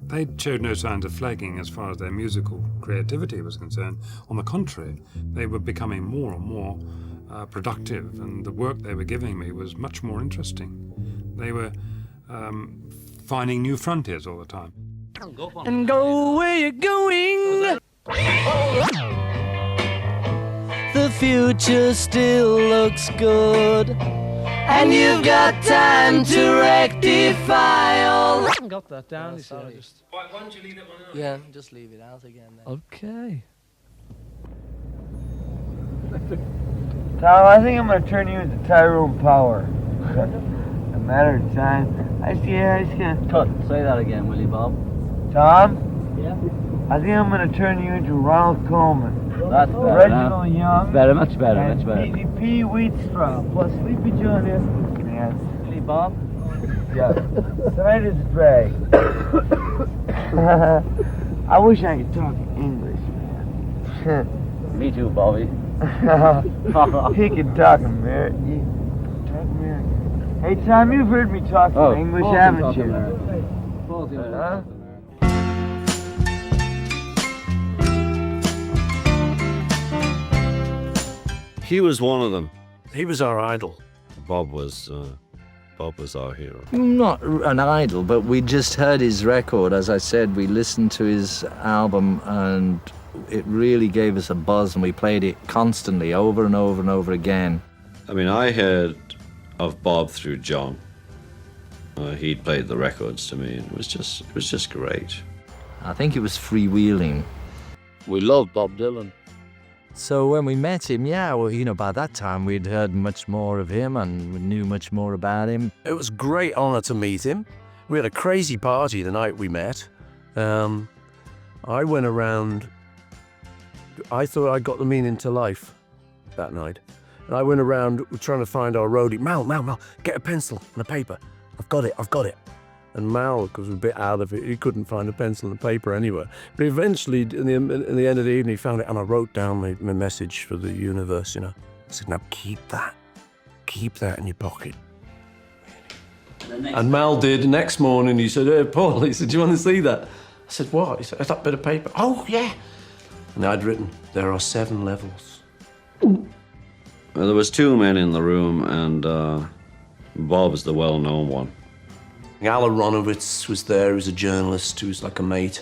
They showed no signs of flagging as far as their musical creativity was concerned. On the contrary, they were becoming more and more productive, and the work they were giving me was much more interesting. They were finding new frontiers all the time. And go where you're going. The future still looks good, and you've got time to rectify all. I haven't got that down. Sorry. Why don't you leave that one out? Yeah, just leave it out again then. Okay. Tom, I think I'm going to turn you into Tyrone Power. A matter of time. I just can't. Cut. Say that again, will you, Bob? Tom? Yeah? I think I'm going to turn you into Ronald Coleman. That's better. Reginald Young. Better, much better, and much better. P. Wheatstraw. Plus Sleepy John F. Yes. Really, Bob? Yeah. Tonight is a drag. I wish I could talk English, man. Me too, Bobby. He can talk American. Talk American. Hey, Tom, you've heard me talk English, haven't you? Huh? He was one of them. He was our idol. Bob was our hero. Not an idol, but we just heard his record. As I said, we listened to his album and it really gave us a buzz, and we played it constantly over and over and over again. I mean, I heard of Bob through John. He played the records to me, and it was just great. I think it was freewheeling. We loved Bob Dylan. So when we met him, by that time we'd heard much more of him and we knew much more about him. It was a great honor to meet him. We had a crazy party the night we met. I went around. I thought I got the meaning to life that night. And I went around trying to find our roadie. Mal, get a pencil and a paper. I've got it. And Mal was a bit out of it. He couldn't find a pencil and a paper anywhere. But eventually, in the end of the evening, he found it, and I wrote down my message for the universe, I said, now keep that in your pocket. And Mal did. The next morning, he said, hey, Paul, he said, do you want to see that? I said, what? He said, that bit of paper. Oh, yeah. And I'd written, there are 7 levels. Well, there was 2 men in the room, and Bob's the well-known one. Al Aronowitz was there, he was a journalist, who was like a mate.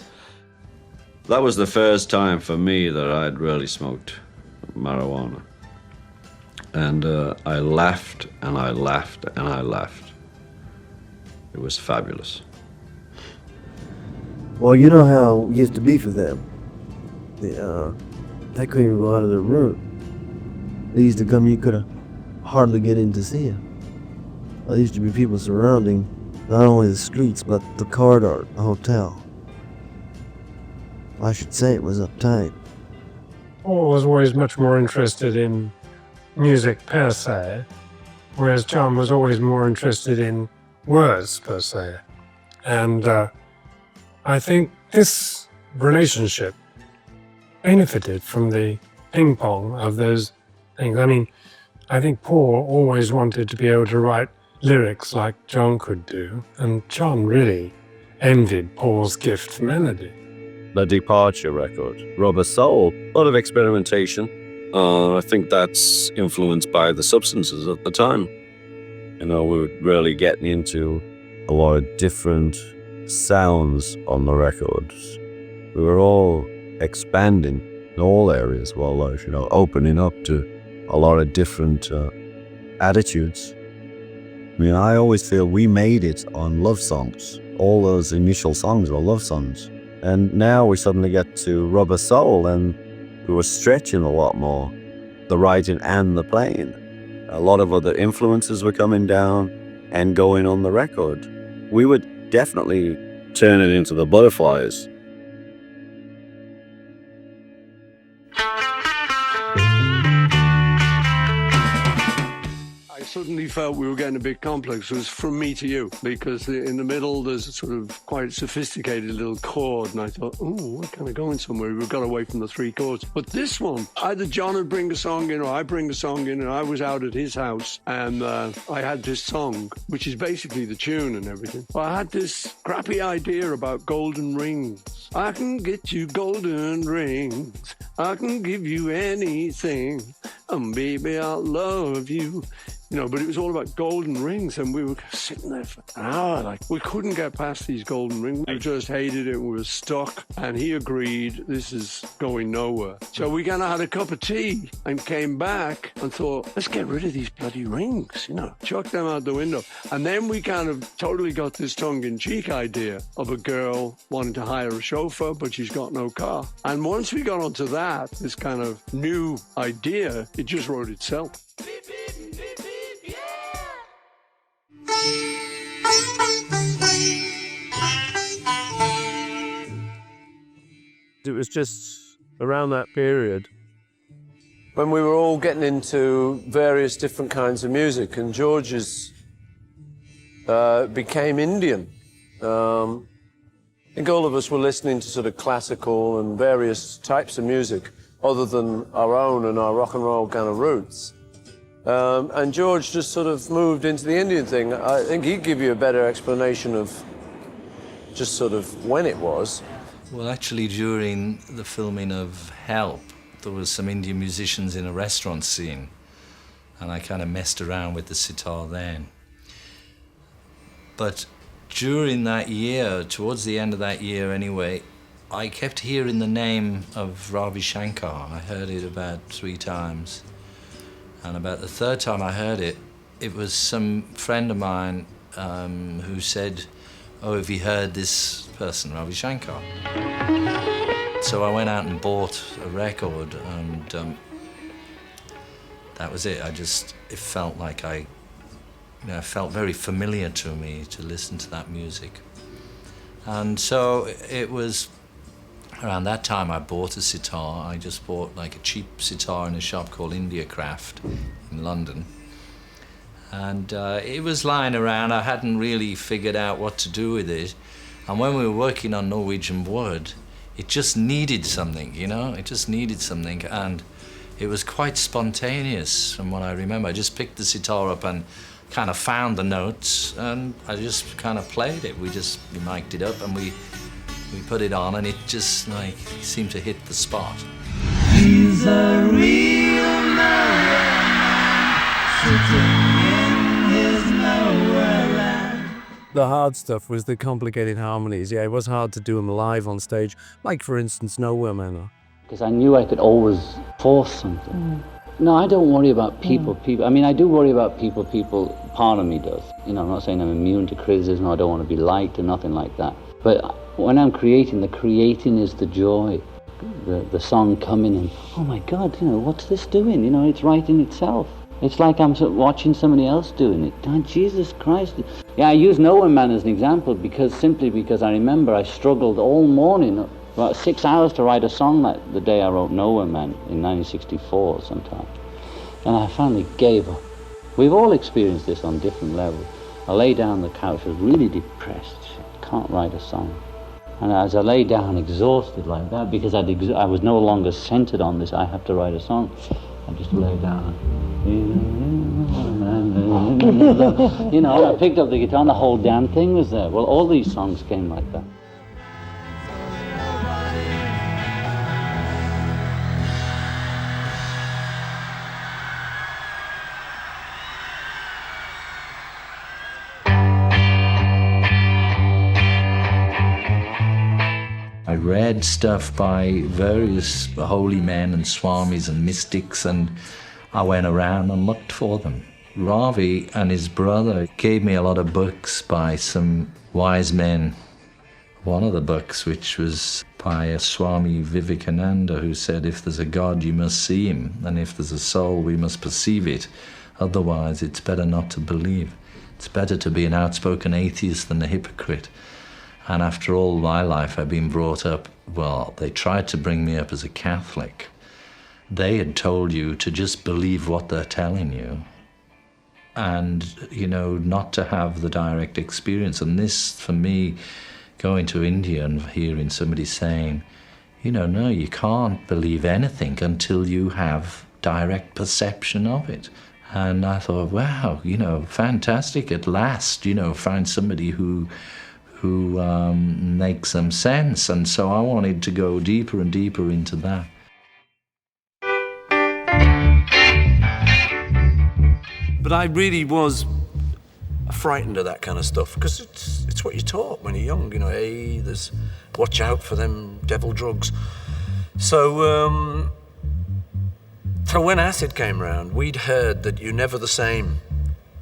That was the first time for me that I'd really smoked marijuana. And I laughed, and I laughed, and I laughed. It was fabulous. Well, you know how it used to be for them. They couldn't even go out of their room. They used to come, you could hardly get in to see them. There used to be people surrounding not only the streets, but the corridor, the hotel. I should say it was uptight. Paul was always much more interested in music per se, whereas John was always more interested in words per se. And I think this relationship benefited from the ping pong of those things. I mean, I think Paul always wanted to be able to write lyrics like John could do, and John really envied Paul's gift for melody. The Departure record, Rubber Soul, a lot of experimentation. I think that's influenced by the substances at the time. We were really getting into a lot of different sounds on the records. We were all expanding in all areas, opening up to a lot of different attitudes. I mean, I always feel we made it on love songs. All those initial songs were love songs. And now we suddenly get to Rubber Soul, and we were stretching a lot more, the writing and the playing. A lot of other influences were coming down and going on the record. We would definitely turn it into the Butterflies. I suddenly felt we were getting a bit complex was From Me to You, because in the middle there's a sort of quite sophisticated little chord, and I thought, oh, we're kind of going somewhere. We got away from the three chords. But this one, either John would bring a song in or I bring a song in, and I was out at his house, and I had this song, which is basically the tune and everything. But I had this crappy idea about golden rings. I can get you golden rings. I can give you anything. And baby, I'll love you. You know, but it was all about golden rings, and we were sitting there for an hour, like, we couldn't get past these golden rings. We just hated it, we were stuck, and he agreed, this is going nowhere. So we kind of had a cup of tea and came back and thought, let's get rid of these bloody rings, you know, chuck them out the window. And then we kind of totally got this tongue-in-cheek idea of a girl wanting to hire a chauffeur, but she's got no car. And once we got onto that, this kind of new idea, it just wrote itself. It was just around that period when we were all getting into various different kinds of music, and George's became Indian. I think all of us were listening to sort of classical and various types of music other than our own and our rock and roll kind of roots. And George just sort of moved into the Indian thing. I think he'd give you a better explanation of just sort of when it was. Well, actually, during the filming of Help, there was some Indian musicians in a restaurant scene, and I kind of messed around with the sitar then. But during that year, towards the end of that year anyway, I kept hearing the name of Ravi Shankar. I heard it about 3 times. And about the 3rd time I heard it, it was some friend of mine who said, oh, have you heard this person, Ravi Shankar? So I went out and bought a record, and that was it. It felt like it felt very familiar to me to listen to that music. And so it was around that time I bought a sitar. I just bought like a cheap sitar in a shop called India Craft in London. And it was lying around. I hadn't really figured out what to do with it. And when we were working on Norwegian Wood, it just needed something, you know? It just needed something. And it was quite spontaneous from what I remember. I just picked the sitar up and kind of found the notes, and I just kind of played it. We mic'd it up and we put it on, and it just like seemed to hit the spot. He's a real man sitting in his nowhere land. The hard stuff was the complicated harmonies. Yeah, it was hard to do them live on stage, like for instance Nowhere Man. Because I knew I could always force something. No, I don't worry about people. I mean, I do worry about people, part of me does. You know, I'm not saying I'm immune to criticism, I don't want to be liked or nothing like that. But when I'm creating, the creating is the joy. The song coming and, oh my God, you know, what's this doing? You know, it's writing itself. It's like I'm watching somebody else doing it. Oh, Jesus Christ. Yeah, I use Nowhere Man as an example simply because I remember I struggled all morning, about 6 hours to write a song the day I wrote Nowhere Man in 1964 sometime. And I finally gave up. We've all experienced this on different levels. I lay down on the couch, I was really depressed. Can't write a song. And as I lay down exhausted like that, because I was no longer centered on this, I have to write a song, I just lay down. You know, I picked up the guitar and the whole damn thing was there. Well, all these songs came like that. I read stuff by various holy men and swamis and mystics, and I went around and looked for them. Ravi and his brother gave me a lot of books by some wise men. One of the books, which was by a Swami Vivekananda, who said, if there's a God, you must see him, and if there's a soul, we must perceive it. Otherwise, it's better not to believe. It's better to be an outspoken atheist than a hypocrite. And after all my life, I've been brought up, well, they tried to bring me up as a Catholic. They had told you to just believe what they're telling you. and, you know, not to have the direct experience. And this, for me, going to India and hearing somebody saying, you know, no, you can't believe anything until you have direct perception of it. And I thought, wow, you know, fantastic, at last, you know, find somebody who makes some sense. And so I wanted to go deeper and deeper into that. But I really was frightened of that kind of stuff, because it's what you're taught when you're young, you know, hey, there's, watch out for them devil drugs. So when acid came round, we'd heard that you're never the same.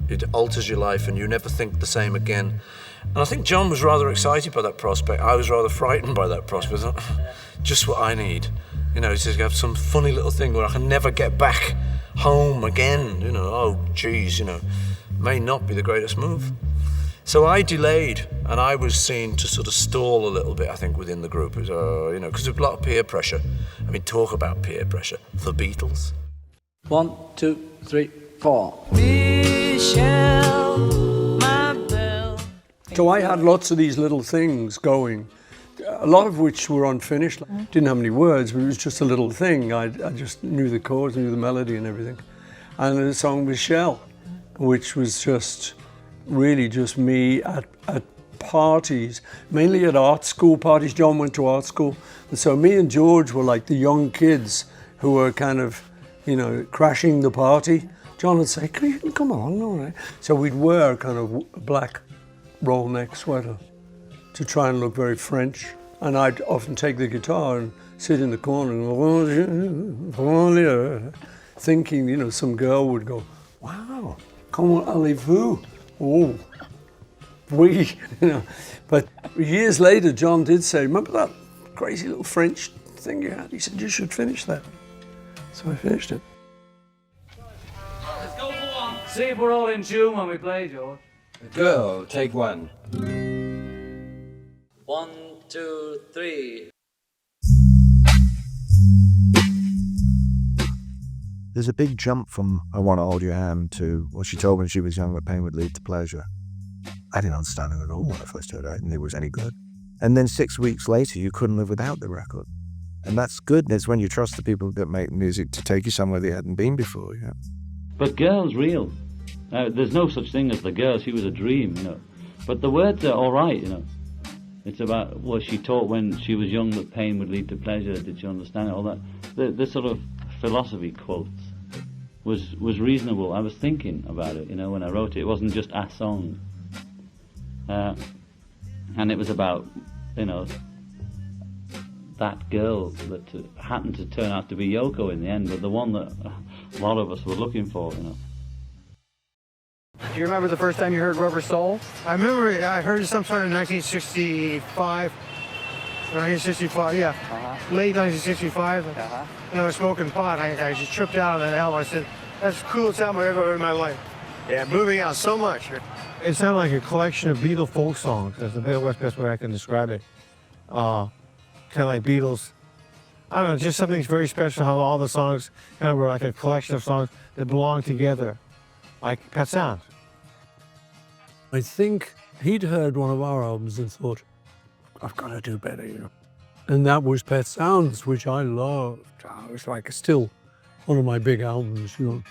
It alters your life and you never think the same again. And I think John was rather excited by that prospect. I was rather frightened by that prospect. I thought, just what I need. You know, he says, have some funny little thing where I can never get back home again. You know, oh, geez, you know, may not be the greatest move. So I delayed, and I was seen to sort of stall a little bit, I think, within the group. It was, you know, because there's a lot of peer pressure. I mean, talk about peer pressure. The Beatles. 1, 2, 3, 4. So I had lots of these little things going, a lot of which were unfinished. Didn't have any words, but it was just a little thing. I just knew the chords, knew the melody and everything. And the song was Shell, which was just really just me at parties, mainly at art school parties. John went to art school. And so me and George were like the young kids who were kind of, you know, crashing the party. John would say, come along, all right. So we'd wear kind of a black roll neck sweater to try and look very French. And I'd often take the guitar and sit in the corner and thinking, you know, some girl would go, wow, comment allez-vous? Oh, oui, you know. But years later, John did say, remember that crazy little French thing you had? He said, you should finish that. So I finished it. Let's go for one. See if we're all in tune when we play, George. Go, take one. 1, 2, 3. There's a big jump from I Want to Hold Your Hand to what she told me when she was young that pain would lead to pleasure. I didn't understand it at all when I first heard it. I didn't think it was any good. And then 6 weeks later, you couldn't live without the record. And that's good. It's when you trust the people that make music to take you somewhere they hadn't been before. Yeah. But Girl's real. There's no such thing as the girl. She was a dream, you know. But the words are all right, you know. It's about what she taught when she was young, that pain would lead to pleasure. Did she understand it? All that. The sort of philosophy quotes was reasonable. I was thinking about it, you know, when I wrote it. It wasn't just a song. And it was about, you know, that girl that happened to turn out to be Yoko in the end, but the one that a lot of us were looking for, you know. Do you remember the first time you heard Rubber Soul? I remember I heard it sometime in 1965. 1965, yeah. Late 1965. And I was smoking pot. I just tripped out on that album. I said, that's the coolest album I've ever heard in my life. Yeah, moving out so much. It sounded like a collection of Beatles folk songs. That's the best way I can describe it. Kind of like Beatles. I don't know, just something very special how all the songs kind of were like a collection of songs that belong together. Like Pet Sounds. I think he'd heard one of our albums and thought, I've got to do better, you know. And that was Pet Sounds, which I loved. It was like still one of my big albums, you know.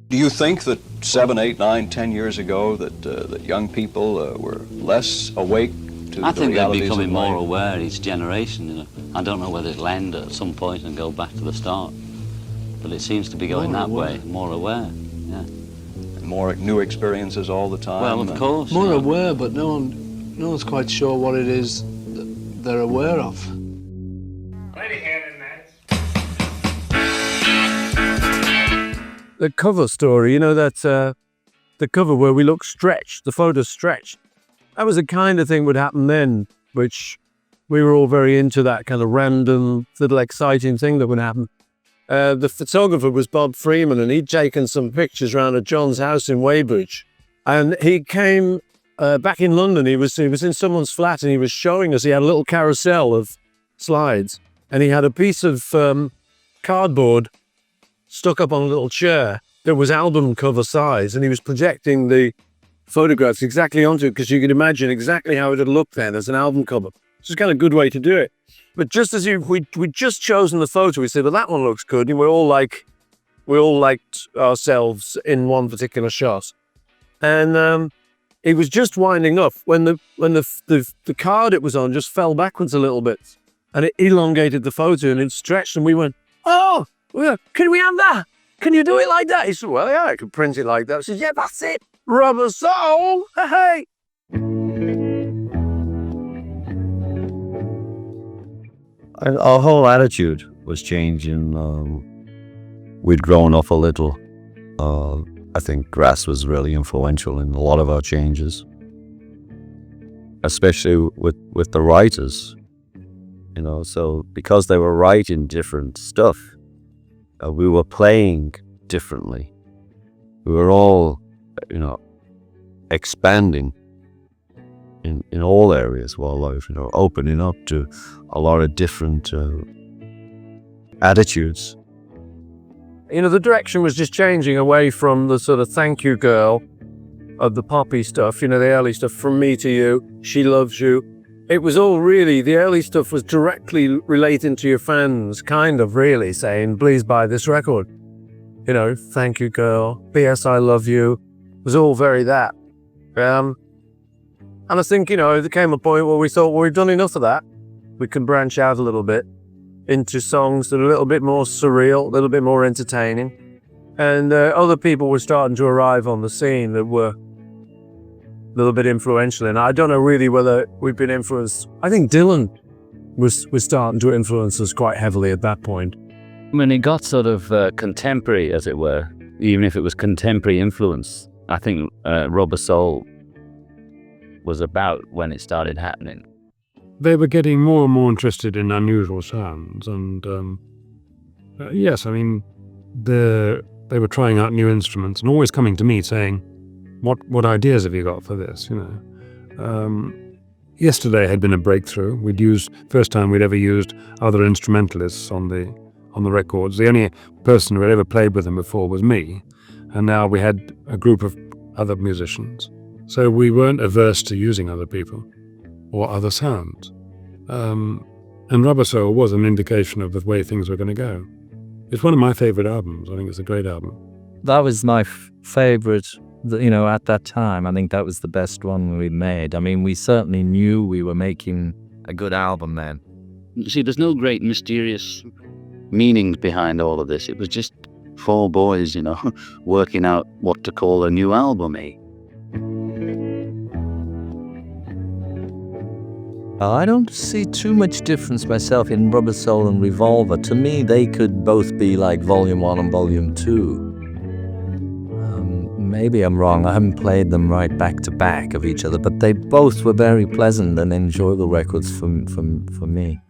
Do you think that 7, 8, 9, 10 years ago that young people were less awake to I the think they're realities becoming of more life? aware each generation, you know. I don't know whether it'll end at some point and go back to the start, but it seems to be going that way, more aware, yeah. More new experiences all the time? Well, of course. More you know. aware, but no one's quite sure what it is that they're aware of. The cover story, you know, that the cover where we look stretched, the photo's stretched. That was the kind of thing would happen then, which we were all very into, that kind of random, little exciting thing that would happen. The photographer was Bob Freeman, and he'd taken some pictures around at John's house in Weybridge. And he came back in London. He was in someone's flat, and he was showing us. He had a little carousel of slides. and he had a piece of cardboard stuck up on a little chair that was album cover size, and he was projecting the photographs exactly onto it, because you could imagine exactly how it had looked then as an album cover. It's just kind of a good way to do it. But just as we'd just chosen the photo, we said, well, that one looks good, and we all liked ourselves in one particular shot. And it was just winding up when the card it was on just fell backwards a little bit, and it elongated the photo and it stretched, and we went, oh, well, can we have that? Can you do it like that? He said, well, yeah, I can print it like that. I said, yeah, that's it. Rubber Soul. Hey. Our whole attitude was changing. We'd grown up a little. I think Grass was really influential in a lot of our changes, especially with the writers. So because they were writing different stuff, we were playing differently. We were all, expanding in all areas of our life, opening up to a lot of different attitudes. The direction was just changing away from the sort of thank you girl of the poppy stuff, the early stuff, From Me to You, She Loves You. It was all really, the early stuff was directly relating to your fans, kind of really saying, please buy this record. Thank you girl, P.S. I love you. It was all very that. And I think, there came a point where we thought, well, we've done enough of that. We can branch out a little bit into songs that are a little bit more surreal, a little bit more entertaining. And other people were starting to arrive on the scene that were a little bit influential. And I don't know really whether we've been influenced. I think Dylan was starting to influence us quite heavily at that point. When it got sort of contemporary, as it were, even if it was contemporary influence, I think Rubber Soul was about when it started happening. They were getting more and more interested in unusual sounds, and yes, I mean, they were trying out new instruments and always coming to me saying, "What ideas have you got for this?" Yesterday had been a breakthrough. First time we'd ever used other instrumentalists on the records. The only person who had ever played with them before was me, and now we had a group of other musicians. So we weren't averse to using other people or other sounds. And Rubber Soul was an indication of the way things were going to go. It's one of my favorite albums. I think it's a great album. That was my favorite, at that time. I think that was the best one we made. I mean, we certainly knew we were making a good album then. See, there's no great mysterious meanings behind all of this. It was just four boys, working out what to call a new album, eh? I don't see too much difference myself in Rubber Soul and Revolver. To me, they could both be like Volume 1 and Volume 2. Maybe I'm wrong. I haven't played them right back to back of each other, but they both were very pleasant and enjoyable records for me.